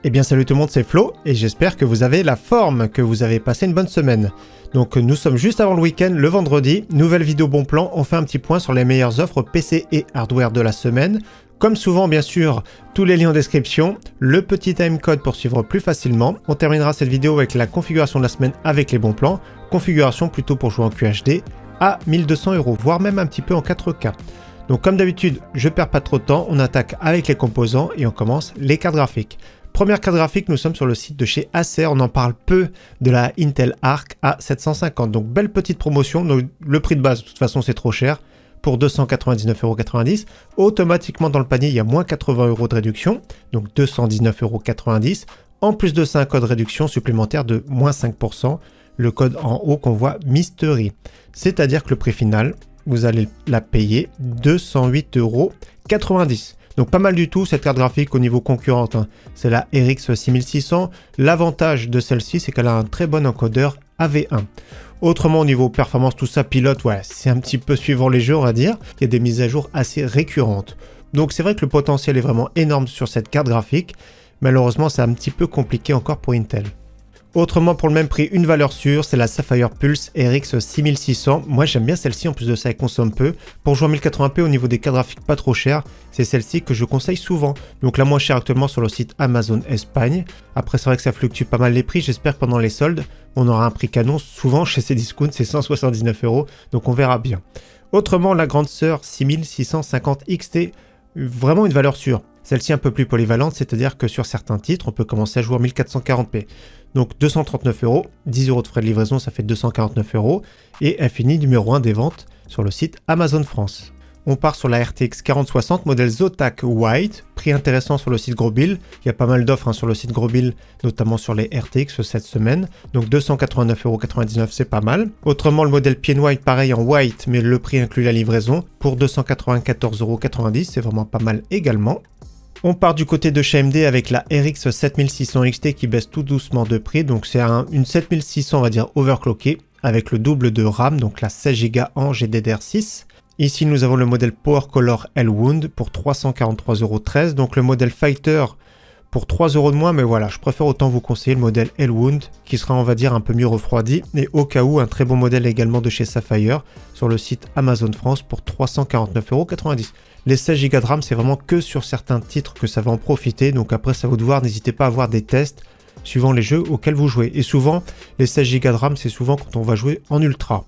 Eh bien salut tout le monde, c'est Flo et j'espère que vous avez la forme, que vous avez passé une bonne semaine. Donc nous sommes juste avant le week-end, le vendredi, nouvelle vidéo bon plan, on fait un petit point sur les meilleures offres PC et hardware de la semaine. Comme souvent bien sûr, tous les liens en description, le petit timecode pour suivre plus facilement. On terminera cette vidéo avec la configuration de la semaine avec les bons plans, configuration plutôt pour jouer en QHD à 1200 €, voire même un petit peu en 4K. Donc comme d'habitude, je perds pas trop de temps, on attaque avec les composants et on commence les cartes graphiques. Première carte graphique, nous sommes sur le site de chez Acer, on en parle peu de la Intel Arc A750. Donc belle petite promotion, donc, le prix de base de toute façon c'est trop cher, pour 299,90 €. Automatiquement dans le panier il y a moins 80 € de réduction, donc 219,90 €. En plus de ça un code réduction supplémentaire de moins 5%, le code en haut qu'on voit Mystery. C'est-à-dire que le prix final, vous allez la payer 208,90 €. Donc pas mal du tout cette carte graphique au niveau concurrent, hein. C'est la RX 6600. L'avantage de celle-ci, c'est qu'elle a un très bon encodeur AV1. Autrement au niveau performance, tout ça pilote, ouais, c'est un petit peu suivant les jeux on va dire. Il y a des mises à jour assez récurrentes. Donc c'est vrai que le potentiel est vraiment énorme sur cette carte graphique. Malheureusement c'est un petit peu compliqué encore pour Intel. Autrement pour le même prix, une valeur sûre, c'est la Sapphire Pulse RX 6600. Moi j'aime bien celle-ci, en plus de ça elle consomme peu. Pour jouer en 1080p au niveau des cartes graphiques pas trop chères, c'est celle-ci que je conseille souvent. Donc la moins chère actuellement sur le site Amazon Espagne. Après c'est vrai que ça fluctue pas mal les prix, j'espère que pendant les soldes, on aura un prix canon. Souvent chez Cdiscount c'est 179 €, donc on verra bien. Autrement la grande sœur 6650 XT, vraiment une valeur sûre. Celle-ci un peu plus polyvalente, c'est-à-dire que sur certains titres, on peut commencer à jouer en 1440p. Donc 239 €, 10 € de frais de livraison, ça fait 249 €. Et elle finit numéro 1 des ventes sur le site Amazon France. On part sur la RTX 4060 modèle Zotac White, prix intéressant sur le site Grosbill. Il y a pas mal d'offres sur le site Grosbill, notamment sur les RTX cette semaine. Donc 289,99 € c'est pas mal. Autrement le modèle Pienwhite pareil en white, mais le prix inclut la livraison pour 294,90 €, c'est vraiment pas mal également. On part du côté de chez AMD avec la RX 7600 XT qui baisse tout doucement de prix. Donc c'est une 7600 on va dire overclockée avec le double de RAM, donc la 16 Go en GDDR6. Ici nous avons le modèle Power Color Elwood pour 343,13 €. Donc le modèle Fighter pour 3 € de moins, mais voilà, je préfère autant vous conseiller le modèle Elwood qui sera on va dire un peu mieux refroidi. Et au cas où un très bon modèle également de chez Sapphire sur le site Amazon France pour 349,90 €. Les 16 Go de RAM, c'est vraiment que sur certains titres que ça va en profiter. Donc après, c'est à vous de voir. N'hésitez pas à voir des tests suivant les jeux auxquels vous jouez. Et souvent, les 16 Go de RAM, c'est souvent quand on va jouer en ultra.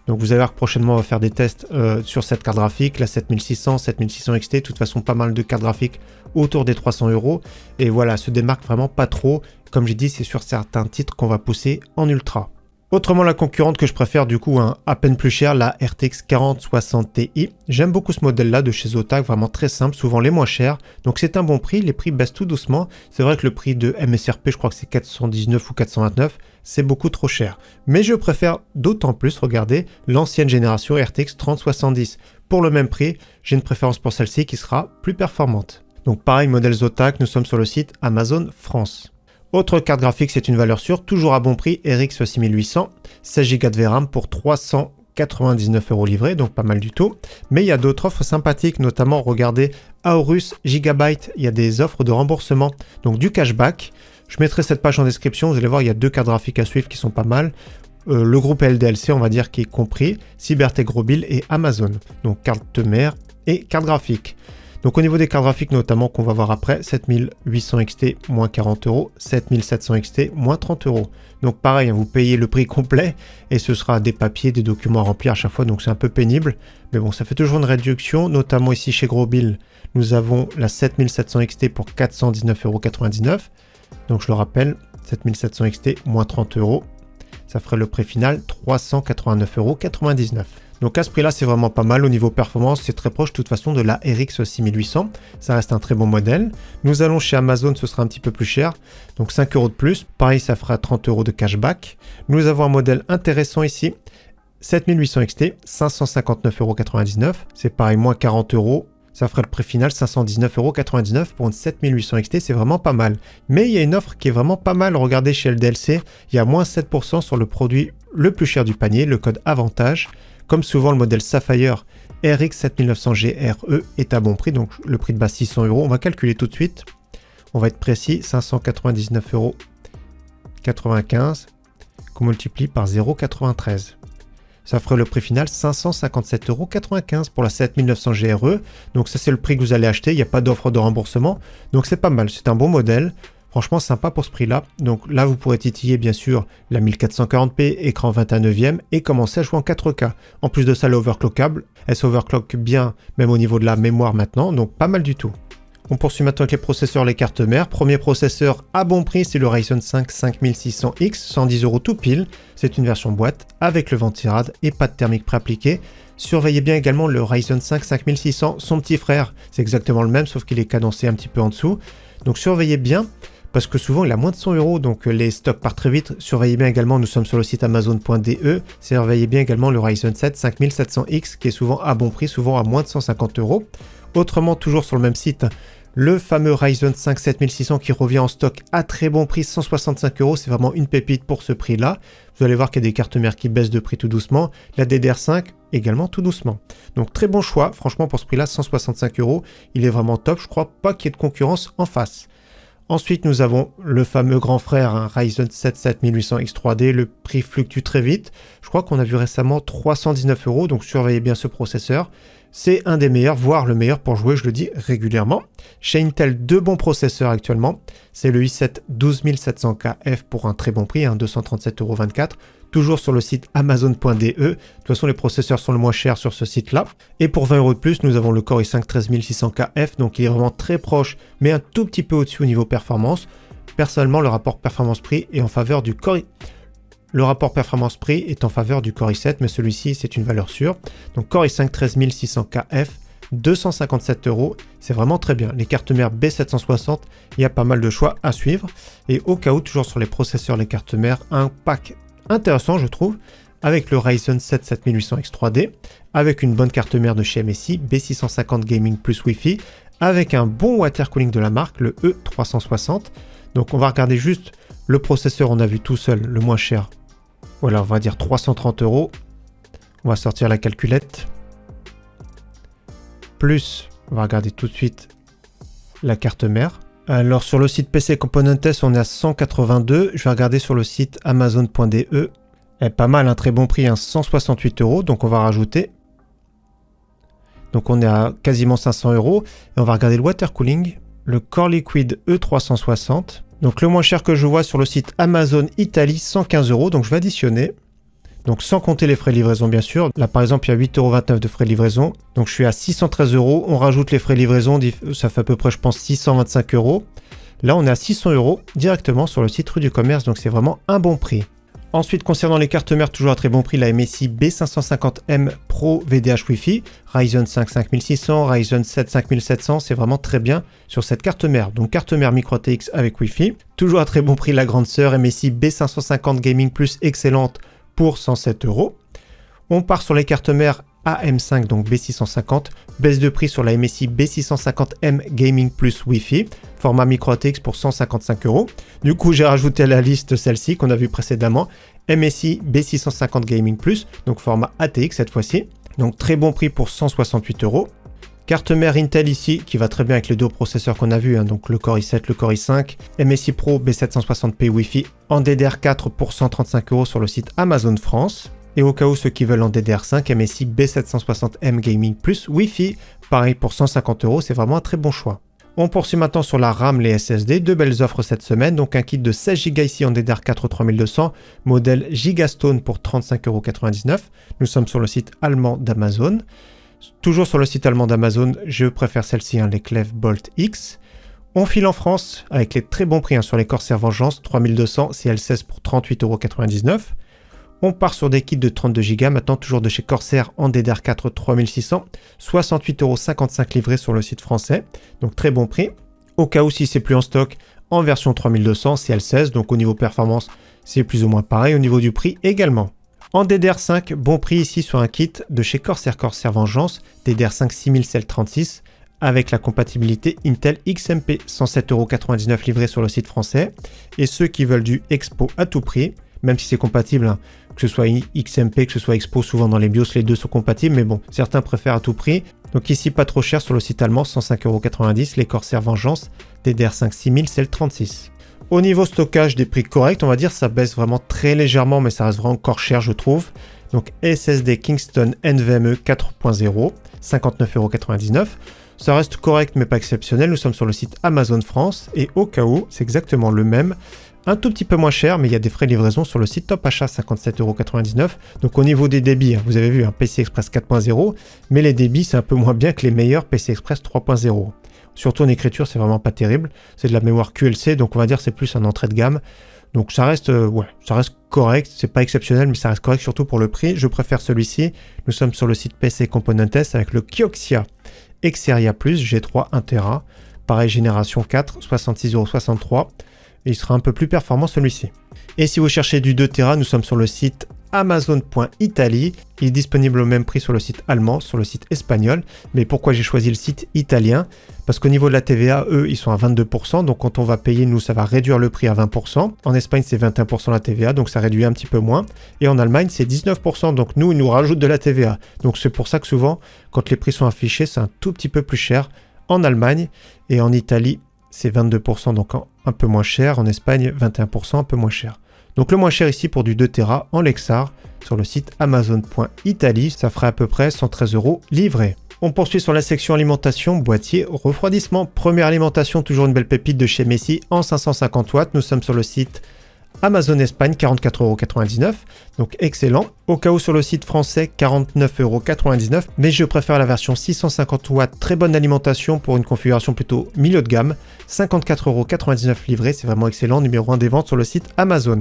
Donc vous allez voir que prochainement, on va faire des tests sur cette carte graphique, la 7600, 7600 XT. De toute façon, pas mal de cartes graphiques autour des 300 €. Et voilà, se démarque vraiment pas trop. Comme j'ai dit, c'est sur certains titres qu'on va pousser en ultra. Autrement, la concurrente que je préfère du coup, à peine plus cher, la RTX 4060 Ti. J'aime beaucoup ce modèle-là de chez Zotac, vraiment très simple, souvent les moins chers. Donc c'est un bon prix, les prix baissent tout doucement. C'est vrai que le prix de MSRP, je crois que c'est 419 ou 429, c'est beaucoup trop cher. Mais je préfère d'autant plus regarder l'ancienne génération RTX 3070. Pour le même prix, j'ai une préférence pour celle-ci qui sera plus performante. Donc pareil, modèle Zotac, nous sommes sur le site Amazon France. Autre carte graphique, c'est une valeur sûre, toujours à bon prix, RX 6800, 16 Go de VRAM pour 399 € livrés, donc pas mal du tout. Mais il y a d'autres offres sympathiques, notamment regardez Aorus Gigabyte, il y a des offres de remboursement, donc du cashback. Je mettrai cette page en description, vous allez voir, il y a deux cartes graphiques à suivre qui sont pas mal. Le groupe LDLC, on va dire, qui est compris, Cybertech Grosbill et Amazon, donc carte mère et carte graphique. Donc au niveau des cartes graphiques notamment qu'on va voir après, 7800 XT moins 40 €, 7700 XT moins 30 €. Donc pareil, vous payez le prix complet et ce sera des papiers, des documents à remplir à chaque fois, donc c'est un peu pénible. Mais bon, ça fait toujours une réduction, notamment ici chez Grosbill, nous avons la 7700 XT pour 419,99 €. Donc je le rappelle, 7700 XT moins 30 €, ça ferait le prix final 389,99 €. Donc à ce prix-là, c'est vraiment pas mal. Au niveau performance, c'est très proche de toute façon de la RX 6800. Ça reste un très bon modèle. Nous allons chez Amazon, ce sera un petit peu plus cher. Donc 5 € de plus. Pareil, ça fera 30 € de cashback. Nous avons un modèle intéressant ici. 7800 XT, 559,99 €. C'est pareil, moins 40 €. Ça ferait le prix final 519,99 € pour une 7800 XT, c'est vraiment pas mal. Mais il y a une offre qui est vraiment pas mal. Regardez chez LDLC, il y a moins 7% sur le produit le plus cher du panier, le code avantage. Comme souvent, le modèle Sapphire RX 7900 GRE est à bon prix, donc le prix de base 600 €. On va calculer tout de suite. On va être précis, 599,95 € qu'on multiplie par 0,93. Ça ferait le prix final 557,95 € pour la 7900 GRE. Donc ça c'est le prix que vous allez acheter, il n'y a pas d'offre de remboursement. Donc c'est pas mal, c'est un bon modèle. Franchement sympa pour ce prix-là. Donc là vous pourrez titiller bien sûr la 1440p, écran 21/9 et commencer à jouer en 4K. En plus de ça, elle est overclockable. Elle s'overclock bien, même au niveau de la mémoire maintenant, donc pas mal du tout. On poursuit maintenant avec les processeurs, les cartes mères. Premier processeur à bon prix, c'est le Ryzen 5 5600X, 110 € tout pile. C'est une version boîte avec le ventirad et pas de thermique préappliqué. Surveillez bien également le Ryzen 5 5600, son petit frère. C'est exactement le même, sauf qu'il est cadencé un petit peu en dessous. Donc surveillez bien, parce que souvent il a moins de 100 €, donc les stocks partent très vite. Surveillez bien également, nous sommes sur le site amazon.de. Surveillez bien également le Ryzen 7 5700X, qui est souvent à bon prix, souvent à moins de 150 €. Autrement, toujours sur le même site, le fameux Ryzen 5 7600 qui revient en stock à très bon prix, 165 €. C'est vraiment une pépite pour ce prix-là. Vous allez voir qu'il y a des cartes mères qui baissent de prix tout doucement. La DDR5 également tout doucement. Donc très bon choix, franchement pour ce prix-là, 165 €. Il est vraiment top, je crois pas qu'il y ait de concurrence en face. Ensuite, nous avons le fameux grand frère, un Ryzen 7 7800X 3D. Le prix fluctue très vite. Je crois qu'on a vu récemment 319 €, donc surveillez bien ce processeur. C'est un des meilleurs, voire le meilleur pour jouer, je le dis régulièrement. Chez Intel, deux bons processeurs actuellement. C'est le i7 12700KF pour un très bon prix, 237,24 €. Toujours sur le site amazon.de. De toute façon, les processeurs sont le moins chers sur ce site-là. Et pour 20 € de plus, nous avons le Core i5 13600KF. Donc, il est vraiment très proche, mais un tout petit peu au-dessus au niveau performance. Personnellement, le rapport performance-prix est en faveur du Core i7. Le rapport performance-prix est en faveur du Core i7, mais celui-ci, c'est une valeur sûre. Donc, Core i5 13600KF, 257 €. C'est vraiment très bien. Les cartes mères B760, il y a pas mal de choix à suivre. Et au cas où, toujours sur les processeurs, les cartes mères, un pack intéressant, je trouve, avec le Ryzen 7 7800X 3D, avec une bonne carte mère de chez MSI, B650 Gaming plus Wi-Fi, avec un bon water cooling de la marque, le E360. Donc, on va regarder juste le processeur, on a vu tout seul, le moins cher. Voilà, on va dire 330 €. On va sortir la calculette. Plus, on va regarder tout de suite la carte mère. Alors sur le site PC Componentes, on est à 182. Je vais regarder sur le site amazon.de. Pas mal, un très bon prix, 168 €. Donc on va rajouter. Donc on est à quasiment 500 €. Et on va regarder le water cooling. Le Core Liquid E360. Donc le moins cher que je vois sur le site Amazon Italie, 115 €. Donc je vais additionner. Donc sans compter les frais de livraison bien sûr. Là par exemple il y a 8,29 € de frais de livraison. Donc je suis à 613 €. On rajoute les frais de livraison, ça fait à peu près je pense 625 €. Là on est à 600 € directement sur le site Rue du Commerce. Donc c'est vraiment un bon prix. Ensuite concernant les cartes mères, toujours à très bon prix, la MSI B550M Pro VDH Wi-Fi, Ryzen 5 5600, Ryzen 7 5700, c'est vraiment très bien sur cette carte mère. Donc carte mère micro ATX avec Wi-Fi. Toujours à très bon prix la grande sœur MSI B550 Gaming Plus excellente pour 107 €. On part sur les cartes mères AM5, donc B650, baisse de prix sur la MSI B650M Gaming Plus Wi-Fi, format micro ATX pour 155 €. Du coup, j'ai rajouté à la liste celle-ci qu'on a vue précédemment, MSI B650 Gaming Plus, donc format ATX cette fois-ci, donc très bon prix pour 168 €. Carte mère Intel ici, qui va très bien avec les deux processeurs qu'on a vus, donc le Core i7, le Core i5, MSI Pro B760p Wi-Fi en DDR4 pour 135 € sur le site Amazon France. Et au cas où ceux qui veulent en DDR5, MSI B760M Gaming Plus Wi-Fi, pareil pour 150 €, c'est vraiment un très bon choix. On poursuit maintenant sur la RAM, les SSD, deux belles offres cette semaine, donc un kit de 16 Go ici en DDR4 3200, modèle Gigastone pour 35,99 €. Nous sommes sur le site allemand d'Amazon. Toujours sur le site allemand d'Amazon, je préfère celle-ci, les Clef Bolt X. On file en France avec les très bons prix sur les Corsair Vengeance, 3200 CL16 pour 38,99 €. On part sur des kits de 32 Go, maintenant toujours de chez Corsair en DDR4 3600, 68,55 € livrés sur le site français, donc très bon prix. Au cas où si c'est plus en stock, en version 3200 CL16, donc au niveau performance, c'est plus ou moins pareil, au niveau du prix également. En DDR5, bon prix ici sur un kit de chez Corsair Vengeance, DDR5 6000 CL36, avec la compatibilité Intel XMP, 107,99 € livrés sur le site français. Et ceux qui veulent du Expo à tout prix, même si c'est compatible, que ce soit XMP, que ce soit Expo, souvent dans les BIOS, les deux sont compatibles, mais bon, certains préfèrent à tout prix. Donc ici, pas trop cher sur le site allemand, 105,90 €, les Corsair Vengeance, DDR5 6000, c'est le 36. Au niveau stockage, des prix corrects, on va dire, ça baisse vraiment très légèrement, mais ça reste vraiment encore cher, je trouve. Donc SSD Kingston NVMe 4.0, 59,99 €. Ça reste correct, mais pas exceptionnel. Nous sommes sur le site Amazon France, et au cas où, c'est exactement le même. Un tout petit peu moins cher, mais il y a des frais de livraison sur le site Top Achat, 57,99 €. Donc au niveau des débits, vous avez vu un PCI Express 4.0, mais les débits, c'est un peu moins bien que les meilleurs PCI Express 3.0. Surtout en écriture, c'est vraiment pas terrible. C'est de la mémoire QLC, donc on va dire c'est plus un entrée de gamme. Donc ça reste, ça reste correct. C'est pas exceptionnel, mais ça reste correct surtout pour le prix. Je préfère celui-ci. Nous sommes sur le site PC Componentes avec le Kioxia Xeria Plus G3 1TB. Pareil, génération 4, 66,63 €. Et il sera un peu plus performant celui-ci. Et si vous cherchez du 2TB, nous sommes sur le site Amazon.Italie. Il est disponible au même prix sur le site allemand, sur le site espagnol. Mais pourquoi j'ai choisi le site italien? Parce qu'au niveau de la TVA, eux, ils sont à 22%. Donc quand on va payer, nous, ça va réduire le prix à 20%. En Espagne, c'est 21% la TVA, donc ça réduit un petit peu moins. Et en Allemagne, c'est 19%. Donc nous, ils nous rajoutent de la TVA. Donc c'est pour ça que souvent, quand les prix sont affichés, c'est un tout petit peu plus cher en Allemagne. Et en Italie, c'est 22%, donc un peu moins cher. En Espagne, 21%, un peu moins cher. Donc le moins cher ici pour du 2TB en Lexar sur le site Amazon.Italie, ça ferait à peu près 113 € livré. On poursuit sur la section alimentation, boîtier, refroidissement. Première alimentation, toujours une belle pépite de chez Messi en 550 watts. Nous sommes sur le site Amazon Espagne, 44,99 €, donc excellent. Au cas où sur le site français, 49,99 €, mais je préfère la version 650 watts, très bonne alimentation pour une configuration plutôt milieu de gamme, 54,99 € livré, c'est vraiment excellent, numéro 1 des ventes sur le site Amazon.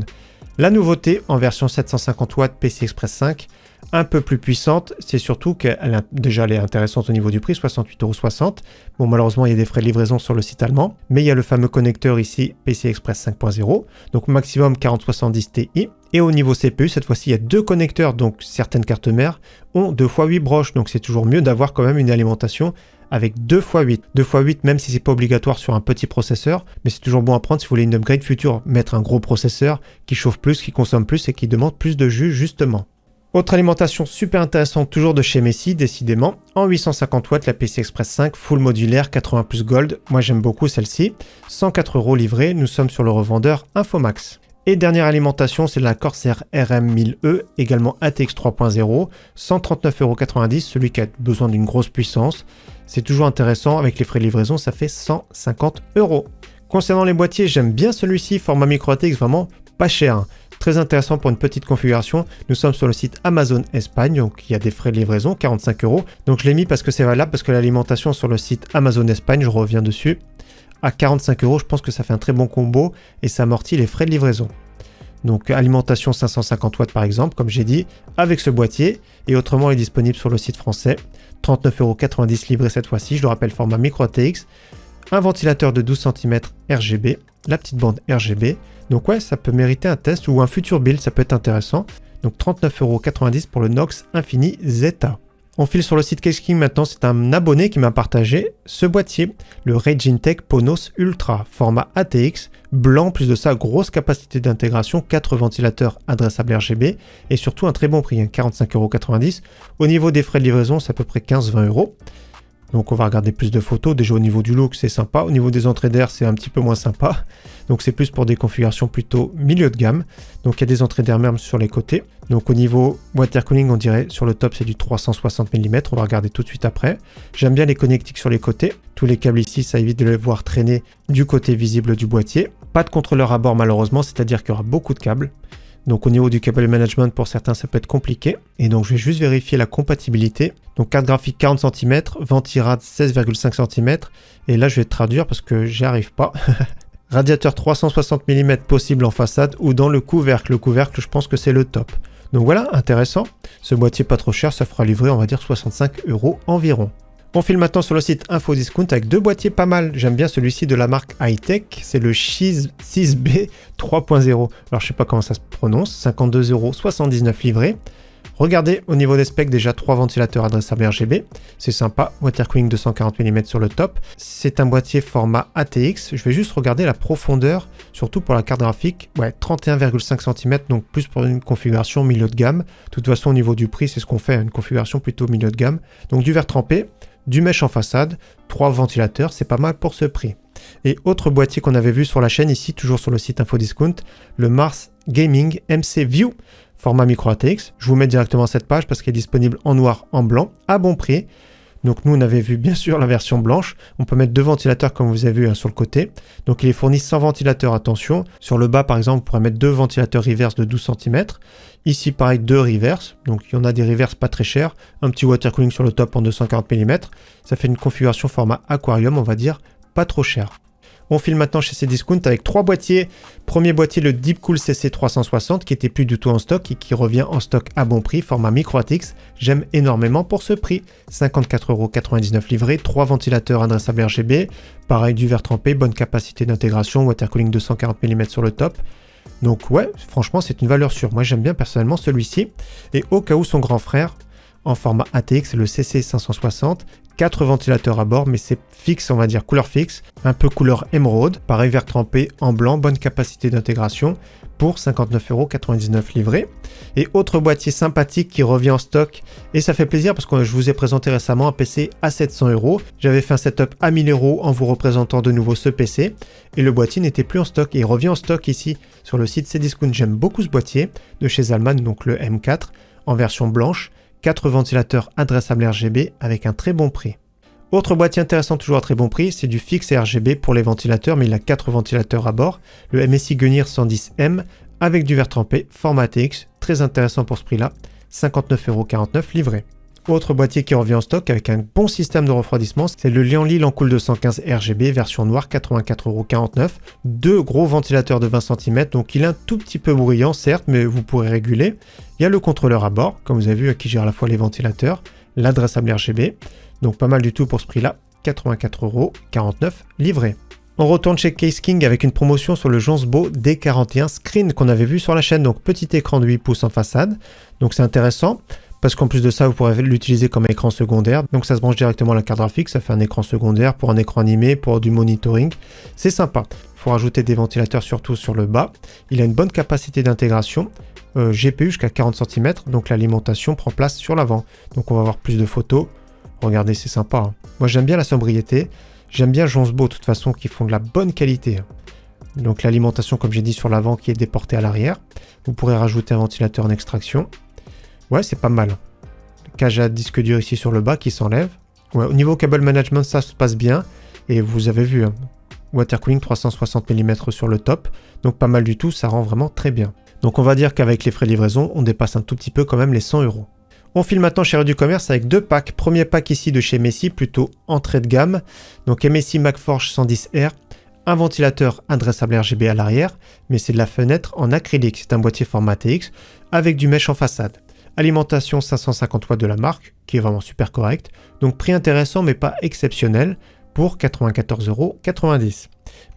La nouveauté en version 750 watts PCI Express 5, un peu plus puissante, c'est surtout qu'elle est intéressante au niveau du prix, 68,60 €. Bon, malheureusement, il y a des frais de livraison sur le site allemand, mais il y a le fameux connecteur ici, PCI Express 5.0, donc maximum 4070 Ti. Et au niveau CPU, cette fois-ci, il y a deux connecteurs, donc certaines cartes mères ont 2x8 broches, donc c'est toujours mieux d'avoir quand même une alimentation avec 2x8. 2x8, même si c'est pas obligatoire sur un petit processeur, mais c'est toujours bon à prendre si vous voulez une upgrade future, mettre un gros processeur qui chauffe plus, qui consomme plus et qui demande plus de jus justement. Autre alimentation super intéressante, toujours de chez Messi, décidément. En 850 watts, la PCI Express 5 full modulaire 80 plus gold. Moi j'aime beaucoup celle-ci. 104 € livré, nous sommes sur le revendeur Infomax. Et dernière alimentation, c'est la Corsair RM1000E, également ATX 3.0, 139,90 €, celui qui a besoin d'une grosse puissance. C'est toujours intéressant, avec les frais de livraison, ça fait 150 €. Concernant les boîtiers, j'aime bien celui-ci, format micro ATX, vraiment pas cher. Très intéressant pour une petite configuration. Nous sommes sur le site Amazon Espagne, donc il y a des frais de livraison, 45 €. Donc je l'ai mis parce que c'est valable, parce que l'alimentation sur le site Amazon Espagne, je reviens dessus, à 45 €, je pense que ça fait un très bon combo et ça amortit les frais de livraison. Donc alimentation 550 watts par exemple, comme j'ai dit, avec ce boîtier, et autrement il est disponible sur le site français, 39,90 € livré cette fois-ci, je le rappelle, format micro ATX, un ventilateur de 12 cm RGB, la petite bande RGB, donc ouais, ça peut mériter un test ou un futur build, ça peut être intéressant. Donc 39,90 € pour le Nox Infini Zeta. On file sur le site Case King maintenant, c'est un abonné qui m'a partagé ce boîtier, le Regintech Ponos Ultra, format ATX, blanc, plus de ça, grosse capacité d'intégration, 4 ventilateurs adressables RGB, et surtout un très bon prix, 45,90 €. Au niveau des frais de livraison, c'est à peu près 15-20 €. Donc on va regarder plus de photos. Déjà au niveau du look, c'est sympa. Au niveau des entrées d'air, c'est un petit peu moins sympa. Donc c'est plus pour des configurations plutôt milieu de gamme. Donc il y a des entrées d'air même sur les côtés. Donc au niveau water cooling, on dirait sur le top, c'est du 360 mm. On va regarder tout de suite après. J'aime bien les connectiques sur les côtés. Tous les câbles ici, ça évite de les voir traîner du côté visible du boîtier. Pas de contrôleur à bord malheureusement, c'est-à-dire qu'il y aura beaucoup de câbles. Donc au niveau du cable management, pour certains, ça peut être compliqué. Et donc je vais juste vérifier la compatibilité. Donc carte graphique 40 cm, ventirad 16,5 cm. Et là je vais traduire parce que j'y arrive pas. Radiateur 360 mm possible en façade ou dans le couvercle. Le couvercle, je pense que c'est le top. Donc voilà, intéressant. Ce boîtier pas trop cher, ça fera livrer on va dire 65 € environ. On file maintenant sur le site Infodiscount avec deux boîtiers pas mal. J'aime bien celui-ci de la marque Hightech. C'est le 6B 3.0. Alors je sais pas comment ça se prononce. 52,79 € livré. Regardez, au niveau des specs, déjà 3 ventilateurs adressables RGB, c'est sympa, water cooling 240 mm sur le top. C'est un boîtier format ATX, je vais juste regarder la profondeur, surtout pour la carte graphique, ouais, 31,5 cm, donc plus pour une configuration milieu de gamme. De toute façon, au niveau du prix, c'est ce qu'on fait, une configuration plutôt milieu de gamme. Donc du verre trempé, du mesh en façade, 3 ventilateurs, c'est pas mal pour ce prix. Et autre boîtier qu'on avait vu sur la chaîne ici, toujours sur le site Infodiscount, le Mars Gaming MC View, format micro ATX. Je vous mets directement cette page parce qu'elle est disponible en noir, en blanc, à bon prix. Donc nous, on avait vu bien sûr la version blanche. On peut mettre 2 ventilateurs comme vous avez vu sur le côté. Donc il est fourni sans ventilateur, attention. Sur le bas, par exemple, on pourrait mettre 2 ventilateurs reverse de 12 cm. Ici, pareil, 2 reverse. Donc il y en a des reverse pas très chers. Un petit water cooling sur le top en 240 mm. Ça fait une configuration format aquarium, on va dire, pas trop cher. On file maintenant chez Cdiscount avec 3 boîtiers. Premier boîtier, le Deepcool CC360 qui était plus du tout en stock et qui revient en stock à bon prix, format micro ATX. J'aime énormément pour ce prix. 54,99 € livré, 3 ventilateurs adressables RGB. Pareil, du verre trempé, bonne capacité d'intégration, water cooling 240 mm sur le top. Donc ouais, franchement, c'est une valeur sûre. Moi, j'aime bien personnellement celui-ci. Et au cas où son grand frère, en format ATX, le CC560, 4 ventilateurs à bord, mais c'est fixe, on va dire couleur fixe, un peu couleur émeraude, pareil verre trempé en blanc, bonne capacité d'intégration pour 59,99 € livré. Et autre boîtier sympathique qui revient en stock, et ça fait plaisir parce que je vous ai présenté récemment un PC à 700 €. J'avais fait un setup à 1000 € en vous représentant de nouveau ce PC, et le boîtier n'était plus en stock, et il revient en stock ici sur le site Cdiscount. J'aime beaucoup ce boîtier de chez Zalman, donc le M4, en version blanche. 4 ventilateurs adressables RGB avec un très bon prix. Autre boîtier intéressant toujours à très bon prix, c'est du fixe RGB pour les ventilateurs, mais il a 4 ventilateurs à bord. Le MSI Gunnir 110M avec du verre trempé, format ATX, très intéressant pour ce prix-là, 59,49 € livré. Autre boîtier qui revient en stock avec un bon système de refroidissement, c'est le Lianli Lancool 215 RGB version noire, 84,49 €. 2 gros ventilateurs de 20 cm, donc il est un tout petit peu bruyant certes, mais vous pourrez réguler. Il y a le contrôleur à bord, comme vous avez vu, qui gère à la fois les ventilateurs, l'adressable RGB, donc pas mal du tout pour ce prix-là, 84,49 € livré. On retourne chez Case King avec une promotion sur le Jonsbo D41 Screen qu'on avait vu sur la chaîne, donc petit écran de 8 pouces en façade, donc c'est intéressant. Parce qu'en plus de ça, vous pourrez l'utiliser comme écran secondaire. Donc ça se branche directement à la carte graphique, ça fait un écran secondaire pour un écran animé, pour du monitoring. C'est sympa. Il faut rajouter des ventilateurs surtout sur le bas. Il a une bonne capacité d'intégration. GPU jusqu'à 40 cm, donc l'alimentation prend place sur l'avant. Donc on va avoir plus de photos. Regardez, c'est sympa. Hein. Moi j'aime bien la sobriété. J'aime bien Jonsbo de toute façon qui font de la bonne qualité. Donc l'alimentation, comme j'ai dit, sur l'avant qui est déportée à l'arrière. Vous pourrez rajouter un ventilateur en extraction. Ouais, c'est pas mal. Cage à disque dur ici sur le bas qui s'enlève. Ouais, au niveau cable management, ça se passe bien. Et vous avez vu, hein, water cooling 360 mm sur le top. Donc pas mal du tout, ça rend vraiment très bien. Donc on va dire qu'avec les frais de livraison, on dépasse un tout petit peu quand même les 100 €. On file maintenant chez Rue du Commerce avec 2 packs. Premier pack ici de chez Messi, plutôt entrée de gamme. Donc MSI MacForge 110R. Un ventilateur adressable RGB à l'arrière, mais c'est de la fenêtre en acrylique. C'est un boîtier format TX avec du mesh en façade. Alimentation 550 watts de la marque, qui est vraiment super correct. Donc prix intéressant mais pas exceptionnel pour 94,90 €.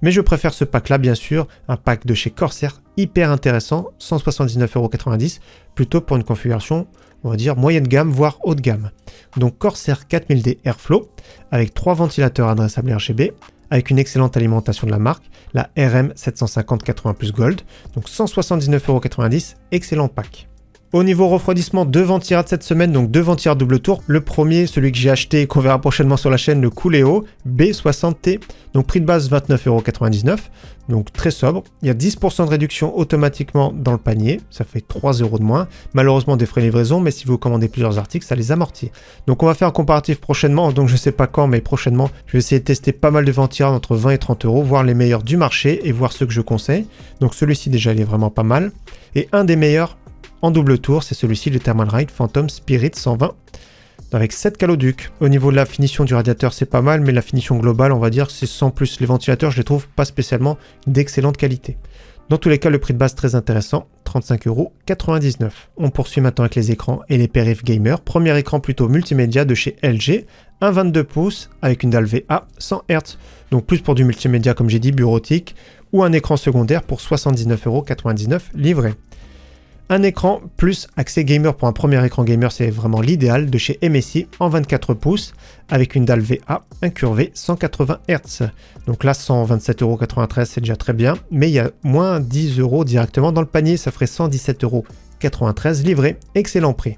Mais je préfère ce pack là bien sûr, un pack de chez Corsair hyper intéressant, 179,90 €, plutôt pour une configuration, on va dire moyenne gamme voire haut de gamme. Donc Corsair 4000D Airflow avec 3 ventilateurs adressables RGB, avec une excellente alimentation de la marque, la RM 750-80+ Gold, donc 179,90 €, excellent pack. Au niveau refroidissement, 2 ventilateurs cette semaine, donc 2 ventilateurs double tour. Le premier, celui que j'ai acheté et qu'on verra prochainement sur la chaîne, le Cooleo B60T. Donc prix de base 29,99 €, donc très sobre. Il y a 10% de réduction automatiquement dans le panier, ça fait 3 € de moins. Malheureusement des frais de livraison, mais si vous commandez plusieurs articles, ça les amortit. Donc on va faire un comparatif prochainement, donc je sais pas quand, mais prochainement, je vais essayer de tester pas mal de ventilateurs entre 20 et 30 €, voir les meilleurs du marché et voir ceux que je conseille. Donc celui-ci déjà, il est vraiment pas mal. Et un des meilleurs, en double tour, c'est celui-ci, le Thermalright Phantom Spirit 120 avec 7 caloducs. Au niveau de la finition du radiateur, c'est pas mal, mais la finition globale, on va dire, c'est sans plus. Les ventilateurs, je les trouve pas spécialement d'excellente qualité. Dans tous les cas, le prix de base très intéressant, 35,99 €. On poursuit maintenant avec les écrans et les périphes gamer. Premier écran plutôt multimédia de chez LG, un 22 pouces avec une dalle VA 100 Hz. Donc plus pour du multimédia, comme j'ai dit, bureautique, ou un écran secondaire pour 79,99 € livré. Un écran plus accès gamer pour un premier écran gamer, c'est vraiment l'idéal, de chez MSI en 24 pouces avec une dalle VA incurvée 180 Hz. Donc là 127,93 € c'est déjà très bien, mais il y a moins 10 € directement dans le panier, ça ferait 117,93 € livré, excellent prix.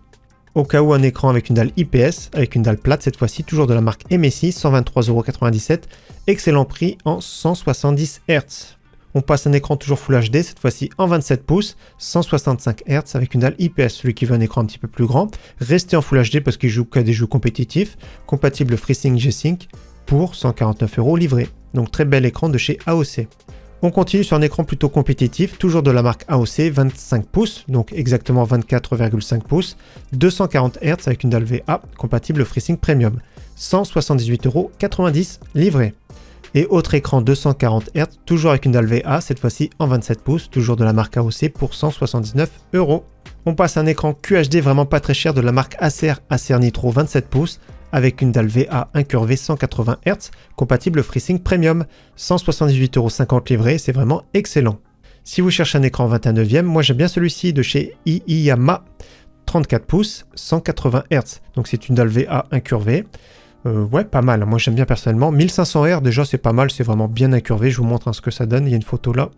Au cas où un écran avec une dalle IPS, avec une dalle plate cette fois-ci, toujours de la marque MSI, 123,97 €, excellent prix en 170 Hz. On passe un écran toujours Full HD, cette fois-ci en 27 pouces, 165 Hz avec une dalle IPS, celui qui veut un écran un petit peu plus grand. Restez en Full HD parce qu'il joue qu'à des jeux compétitifs, compatible FreeSync G-Sync pour 149 € livré. Donc très bel écran de chez AOC. On continue sur un écran plutôt compétitif, toujours de la marque AOC, 25 pouces, donc exactement 24,5 pouces, 240 Hz avec une dalle VA, compatible FreeSync Premium, 178,90 € livré. Et autre écran 240 Hz, toujours avec une dalle VA, cette fois-ci en 27 pouces, toujours de la marque AOC pour 179 €. On passe à un écran QHD vraiment pas très cher de la marque Acer Nitro 27 pouces, avec une dalle VA incurvée 180 Hz, compatible FreeSync Premium, 178,50 € livré, c'est vraiment excellent. Si vous cherchez un écran 21/9, moi j'aime bien celui-ci de chez Iyama, 34 pouces, 180 Hz, donc c'est une dalle VA incurvée. Ouais, pas mal, moi j'aime bien personnellement. 1500 R, déjà c'est pas mal, c'est vraiment bien incurvé, je vous montre ce que ça donne, il y a une photo là.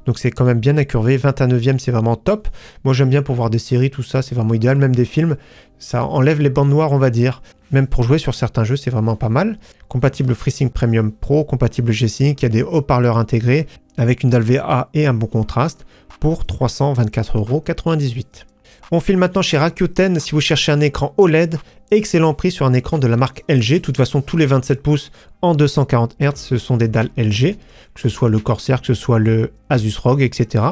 Donc c'est quand même bien incurvé, 21/9 c'est vraiment top. Moi j'aime bien pour voir des séries, tout ça, c'est vraiment idéal, même des films, ça enlève les bandes noires on va dire. Même pour jouer sur certains jeux, c'est vraiment pas mal. Compatible FreeSync Premium Pro, compatible G-Sync, il y a des haut-parleurs intégrés avec une dalle VA et un bon contraste pour 324,98 €. On file maintenant chez Rakuten si vous cherchez un écran OLED, excellent prix sur un écran de la marque LG. De toute façon, tous les 27 pouces en 240 Hz, ce sont des dalles LG, que ce soit le Corsair, que ce soit le Asus ROG, etc.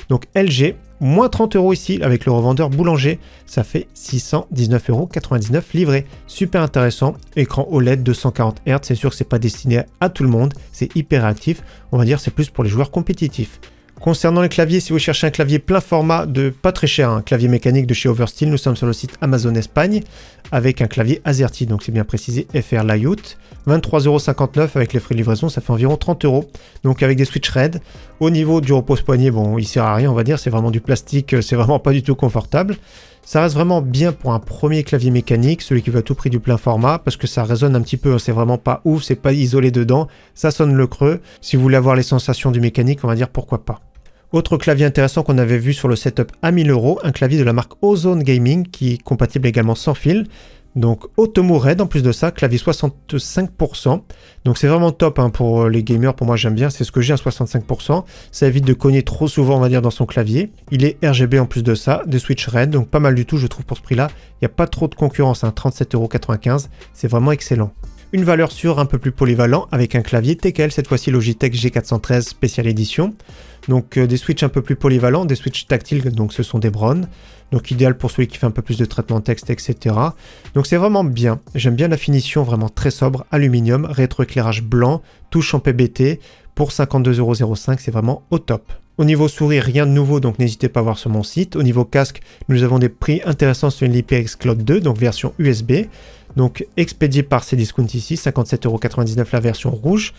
Donc LG, moins 30 € ici avec le revendeur Boulanger, ça fait 619,99 € livré. Super intéressant, écran OLED 240 Hz, c'est sûr que c'est pas destiné à tout le monde, c'est hyper réactif, on va dire c'est plus pour les joueurs compétitifs. Concernant les claviers, si vous cherchez un clavier plein format de pas très cher, un clavier mécanique de chez Oversteel, nous sommes sur le site Amazon Espagne avec un clavier AZERTY, donc c'est bien précisé FR Layout, 23,59 € avec les frais de livraison, ça fait environ 30 €. Donc avec des switch RAID, au niveau du repose-poignet, bon il sert à rien on va dire, c'est vraiment du plastique, c'est vraiment pas du tout confortable. Ça reste vraiment bien pour un premier clavier mécanique, celui qui veut à tout prix du plein format, parce que ça résonne un petit peu, c'est vraiment pas ouf, c'est pas isolé dedans, ça sonne le creux. Si vous voulez avoir les sensations du mécanique, on va dire pourquoi pas. Autre clavier intéressant qu'on avait vu sur le setup à 1000 €, un clavier de la marque Ozone Gaming qui est compatible également sans fil. Donc Otomo Red en plus de ça, clavier 65%. Donc c'est vraiment top pour les gamers, pour moi j'aime bien, c'est ce que j'ai à 65%. Ça évite de cogner trop souvent on va dire dans son clavier. Il est RGB en plus de ça, des switch Red, donc pas mal du tout je trouve pour ce prix là. Il n'y a pas trop de concurrence, 37,95 €, c'est vraiment excellent. Une valeur sûre un peu plus polyvalent avec un clavier TKL, cette fois-ci Logitech G413 spécial édition. Donc des switches un peu plus polyvalents, des switches tactiles, donc ce sont des Braun. Donc idéal pour celui qui fait un peu plus de traitement de texte, etc. Donc c'est vraiment bien. J'aime bien la finition vraiment très sobre, aluminium, rétroéclairage blanc, touche en PBT pour 52,05 €, c'est vraiment au top. Au niveau souris, rien de nouveau, donc n'hésitez pas à voir sur mon site. Au niveau casque, nous avons des prix intéressants sur une IPX Cloud 2, donc version USB. Donc expédié par Cdiscount ici, 57,99 € la version rouge.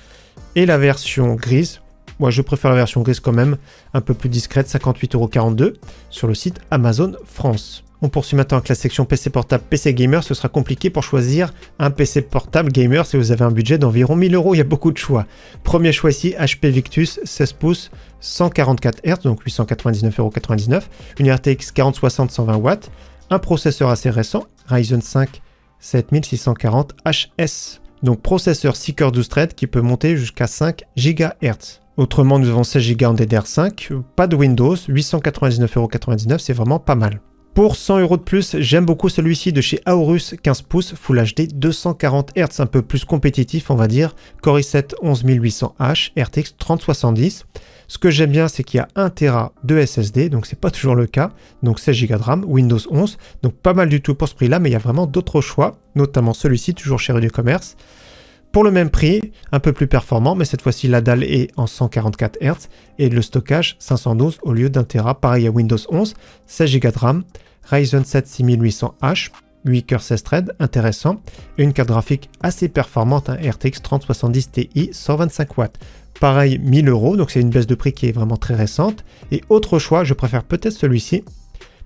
Et la version grise, moi je préfère la version grise quand même, un peu plus discrète, 58,42 € sur le site Amazon France. On poursuit maintenant avec la section PC portable, PC gamer. Ce sera compliqué pour choisir un PC portable gamer si vous avez un budget d'environ 1000 €. Il y a beaucoup de choix. Premier choix ici, HP Victus 16 pouces, 144 Hz, donc 899,99 €. Une RTX 4060 120 watts. Un processeur assez récent, Ryzen 5 7640 HS. Donc processeur 6 cœurs 12 threads qui peut monter jusqu'à 5 GHz. Autrement, nous avons 16 Go en DDR5, pas de Windows, 899,99 €, c'est vraiment pas mal. Pour 100 € de plus, j'aime beaucoup celui-ci de chez Aorus 15 pouces Full HD 240 Hz, un peu plus compétitif on va dire, Core i7 11800H, RTX 3070. Ce que j'aime bien c'est qu'il y a 1 Tera de SSD, donc c'est pas toujours le cas, donc 16 Go de RAM, Windows 11, donc pas mal du tout pour ce prix là, mais il y a vraiment d'autres choix, notamment celui-ci toujours chez Rue du Commerce. Pour le même prix, un peu plus performant, mais cette fois-ci la dalle est en 144 Hz et le stockage 512 au lieu d'1 Tera, pareil à Windows 11, 16 Go de RAM, Ryzen 7 6800H, 8 cœurs 16 threads, intéressant, et une carte graphique assez performante, RTX 3070 Ti, 125 watts. Pareil, 1000 €, donc c'est une baisse de prix qui est vraiment très récente. Et autre choix, je préfère peut-être celui-ci,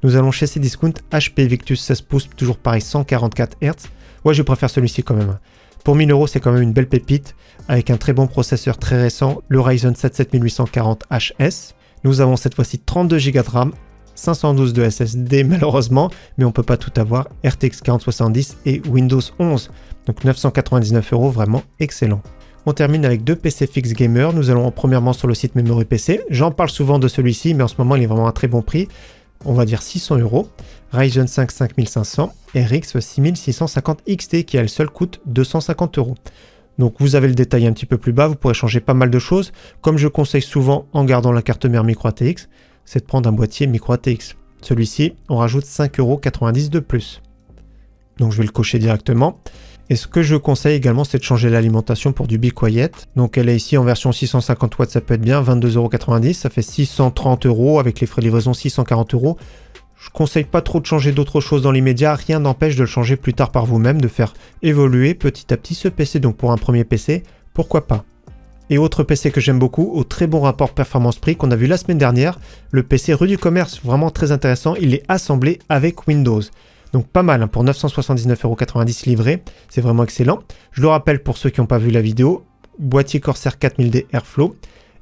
Nous allons chez Cdiscount, HP Victus 16 pouces, toujours pareil, 144 Hz. Ouais, je préfère celui-ci quand même. Pour 1000 €, c'est quand même une belle pépite, avec un très bon processeur très récent, le Ryzen 7 7840HS. Nous avons cette fois-ci 32 Go de RAM, 512 de SSD malheureusement, mais on peut pas tout avoir, RTX 4070 et Windows 11. Donc 999 €, vraiment excellent. On termine avec deux PC fixe gamer. Nous allons premièrement sur le site Memory PC. J'en parle souvent de celui-ci, mais en ce moment il est vraiment à très bon prix. On va dire 600 €. Ryzen 5 5500, RX 6650 XT qui à elle seule coûte 250 €. Donc vous avez le détail un petit peu plus bas, vous pourrez changer pas mal de choses. Comme je conseille souvent en gardant la carte mère micro ATX, c'est de prendre un boîtier micro ATX. Celui-ci, on rajoute 5,90 € de plus. Donc je vais le cocher directement. Et ce que je conseille également, c'est de changer l'alimentation pour du Be Quiet. Donc elle est ici en version 650 watts, ça peut être bien, 22,90 €, ça fait 630 € avec les frais de livraison 640 €. Je conseille pas trop de changer d'autres choses dans l'immédiat, rien n'empêche de le changer plus tard par vous-même, de faire évoluer petit à petit ce PC. Donc pour un premier PC, pourquoi pas. Et autre PC que j'aime beaucoup, au très bon rapport performance-prix qu'on a vu la semaine dernière, le PC rue du commerce, vraiment très intéressant, il est assemblé avec Windows. Donc pas mal, hein, pour 979,90 € livré, c'est vraiment excellent. Je le rappelle pour ceux qui n'ont pas vu la vidéo, boîtier Corsair 4000D Airflow,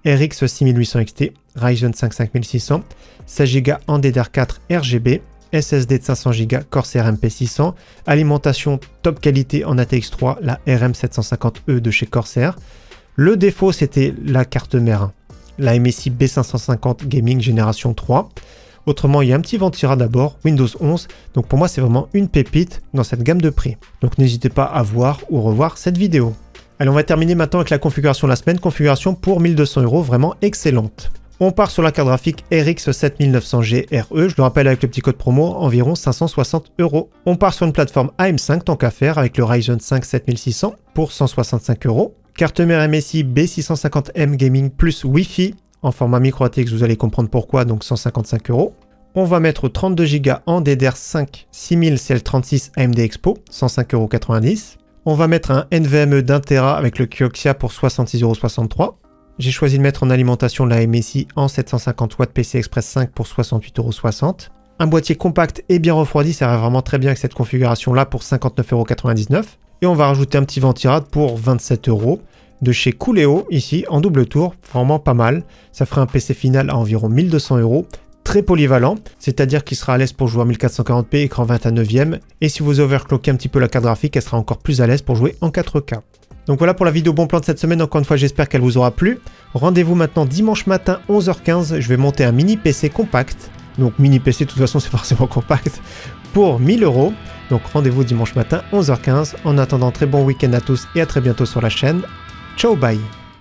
RX 6800 XT, Ryzen 5 5600, 16 Go en DDR4 RGB, SSD de 500 Go Corsair MP600, alimentation top qualité en ATX3, la RM750E de chez Corsair. Le défaut c'était la carte mère, la MSI B550 Gaming génération 3. Autrement, il y a un petit Ventira d'abord, Windows 11, donc pour moi c'est vraiment une pépite dans cette gamme de prix. Donc n'hésitez pas à voir ou revoir cette vidéo. Allez, on va terminer maintenant avec la configuration de la semaine, configuration pour 1200 €, vraiment excellente. On part sur la carte graphique RX 7900G RE, je le rappelle avec le petit code promo, environ 560 €. On part sur une plateforme AM5 tant qu'à faire avec le Ryzen 5 7600 pour 165 €. Carte mère MSI B650M Gaming plus Wi-Fi en format micro ATX, vous allez comprendre pourquoi, donc 155 €. On va mettre 32 Go en DDR5 6000 CL36 AMD Expo, 105,90 €. On va mettre un NVMe d'1 Tera avec le Kioxia pour 66,63 €. J'ai choisi de mettre en alimentation la MSI en 750 watts PC Express 5 pour 68,60 €. Un boîtier compact et bien refroidi, ça va vraiment très bien avec cette configuration là pour 59,99 €. Et on va rajouter un petit ventirad pour 27 € de chez Cooléo, ici en double tour, vraiment pas mal. Ça ferait un PC final à environ 1200 €, très polyvalent, c'est-à-dire qu'il sera à l'aise pour jouer en 1440p, écran 29e, et si vous overclockez un petit peu la carte graphique, elle sera encore plus à l'aise pour jouer en 4K. Donc voilà pour la vidéo bon plan de cette semaine, encore une fois j'espère qu'elle vous aura plu. Rendez-vous maintenant dimanche matin 11h15, je vais monter un mini PC compact, donc mini PC de toute façon c'est forcément compact, pour 1000 €. Donc rendez-vous dimanche matin 11h15, en attendant très bon week-end à tous et à très bientôt sur la chaîne. Ciao, bye!